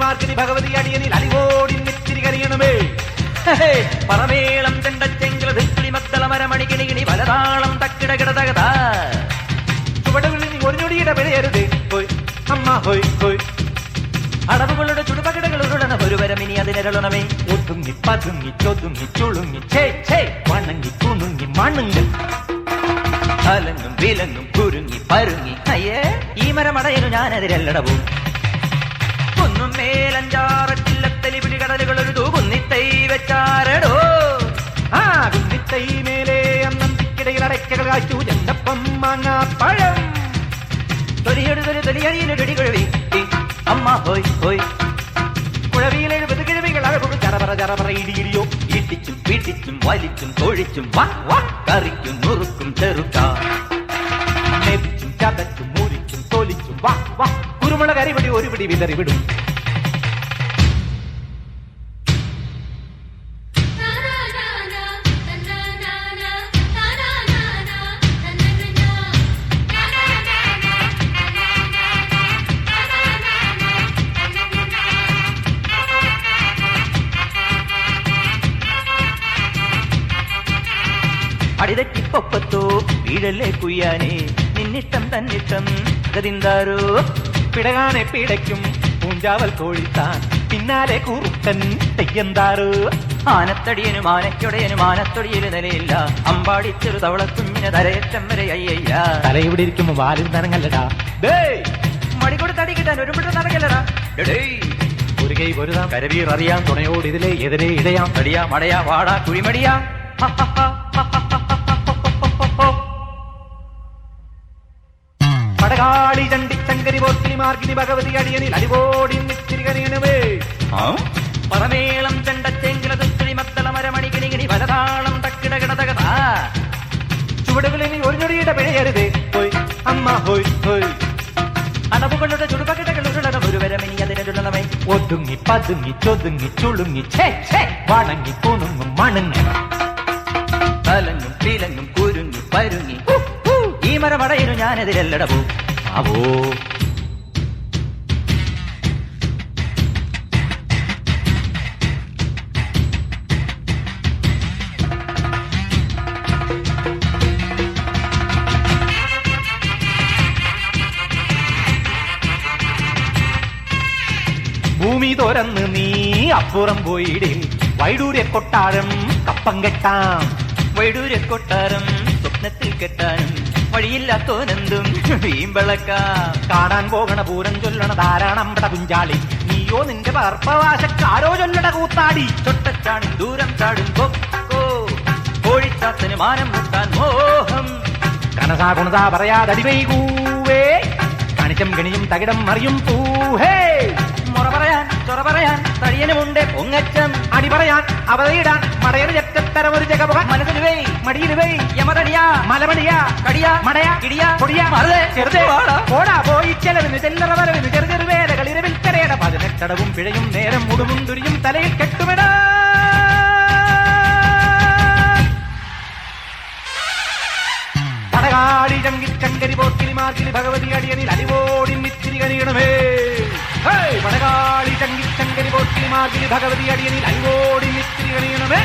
മാർക്കിനി ഭഗവതി അടിയനിൽ അലിവോടി നെറ്റിരി കരിയണമേ. പറമേളം ചെണ്ടച്ചെങ്കില ധിക്കിളി മത്തള മരമണികിണി കിണി വലതാളം തക്കിട കിടതകത ചുവടുകളിൽ നീ ഒരു ഞൊടിയുടെ പിഴയരുത്. ഹോയ് അമ്മ ഹോയ് ഹോയ്. അടവുകളുടെ ചുടുപകിടകൾ ഉരുളണ ഒരുവരമിനി അതിനരളണമേ. ഒതുങ്ങി പതുങ്ങി ചൊതുങ്ങി ചുളുങ്ങി ഛേ ഛേ വണങ്ങി കുണുങ്ങി മണുങ്ങൽ അലങ്ങും വിലങ്ങും കുരുങ്ങി പരുങ്ങി. അയ്യേ ഈ മരമടയനു ഞാനതിരല്ലടവും. കുന്നും മേലഞ്ചാറച്ചില്ലത്തലി പിടികടലുകൾ ഒരു തൂകുന്നിത്തൈ വെച്ചാരടോ. ആ കുന്നിത്തൈ മേലെ അന്നന്തിക്കിടയിൽ അടയ്ക്കകൾ കാച്ചു ചെണ്ടപ്പം മാങ്ങാപ്പഴം. തൊലിയൊരു തൊലി തൊലിയടിയിലൊരു കുഴവി അമ്മ ഹോയ് ഹോയ്. കുഴവിയിൽ 70 കിഴവികൾ അഴകൊടു ചറപറ ചറപറ ഇടിയിടിയോ. ഇടിച്ചും പിടിച്ചും വലിച്ചും തൊഴിച്ചും വാ വാ കറിക്കും നുറുക്കും ചെറുക്ക നെരിച്ചും ചതച്ചും മുരിച്ചും തൊലിച്ചും വാ വാ കുരുമുളക് അരിപിടി ഒരു പിടി വിതറി വിടും. അടിതെറ്റിപ്പൊപ്പത്തോ വീഴല്ലേ കുയ്യാനേ നിന്നിട്ടം തന്നിട്ടം ഗതിന്താരോ. പിടകാനെ പിടയ്ക്കും പൂഞ്ചാവൽ കോഴിത്താൻ പിന്നാലെ കൂറുക്കൻ തെയ്യന്താറ്. ആനത്തടിയനും ആനയ്ക്കൊടയനും ആനത്തൊടിയില് നിലയില്ല. അമ്പാടി ചെറു തവളക്കുഞ്ഞിന് തലയറ്റം വരെ അയ്യയ്യ. തലയിവിടെ ഇരിക്കുമ്പോ വാലും തനങ്ങല്ലടാ. മടികൊട് തടി കിട്ടാൻ ഒരു മിട്ട് നടക്കല്ലടാ. ഒരു കൈ പൊരുതാം കരവീർ അറിയാം തുണയോട് ഇതിലെ എതിരെ ഇടയാം. തടിയാ മടയാ വാടാ കുഴിമടിയാ. പടകാളി ചണ്ടിച്ചങ്കരി പോർക്കിനി മാർഗിനി ഭഗവതി അടിയനിൽ അടിവോടി നെറ്റിരി കരിയണമേ. പറമേളം ചെണ്ടച്ചെങ്കില ധിക്കിളി മത്തള മരമണികിണി കിണി വലതാളം തക്കിട കിടതകത ചുവടുകളിൽ നീ ഒരു ഞൊടിയുടെ പിഴയരുത്. ഹോയ് അമ്മ ഹോയ് ഹോയ്. അടവുകളുടെ ചുടുപകിടകൾ ഉരുളണ ഒരുവരമിനി അതിനരുളണമേ. ഒതുങ്ങി പതുങ്ങി ചൊതുങ്ങി ചുളുങ്ങി ഛേ ഛേ വണങ്ങി കുണുങ്ങും മണുങ്ങൽ തലങ്ങും പിലങ്ങും കുരുങ്ങി പരുങ്ങി. ഈ മരമടയനു ഞാനെതിരല്ലടവൂ അവോ. ഭൂമി തുറന്ന് നീ അപ്പുറം പോയിടേ വൈഡൂര്യ കൊട്ടാരം കപ്പം കെട്ടാം. വൈഡൂര്യ കൊട്ടാരം സ്വപ്നത്തിൽ കെട്ടാനും വഴിയില്ലാത്തോനെന്തും വീമ്പളക്കാം. കാണാൻ പോകണ പൂരം ചൊല്ലണ ധാരാളമ്പട കുഞ്ചാളി നീയോ നിന്റെ പർപ്പവാശക്കാരോ ചൊല്ലട കൂത്താടി. ചൊട്ടച്ചാടും ദൂരം ചാടും കൊക്കോ കോഴിച്ചാത്തന് മാനം മുട്ടാൻ മോഹം. കനസാ കുണസാ പറയാതടിവൈകൂവേ കണിച്ചം ഗണിയും തകിടം മറിയും പൂഹേ. മുറ പറയാൻ ചൊറ പറയാൻ തടിയനുമുണ്ട് പൊങ്ങച്ചം. അടി പറയാൻ അവതയിടാൻ മടയന് ചെറ്റത്തരം ഒരു ജഗമുഖ മനസ്സിൽ വേ മടിയിൽ വേ യമതടിയാ മലമടിയാ കടിയാ മടയാ ഇടിയാ പൊടിയാ മറുതേ ചെറുതേ ഓടാ പോയി ചെലവിന് ചെല്ലറ വരവിന് ചെറു ചെറുവേലകൾ ഇരവിൽ കരയട 18 അടവും പിഴയും നേരം മുടുവും തുരിയും തലയിൽ കെട്ടുമിട. പടകാളി ചങ്കരി പോർക്കിനി മാർക്കിനി ഭഗവതി അടിയനിൽ അലിവോടി നെറ്റിരി കരിയണമേ. പടകാളി ചങ്കരി പോർക്കിനി മാർക്കിനി ഭഗവതി അടിയനിൽ അലിവോടി നെറ്റിരി കരിയണമേ.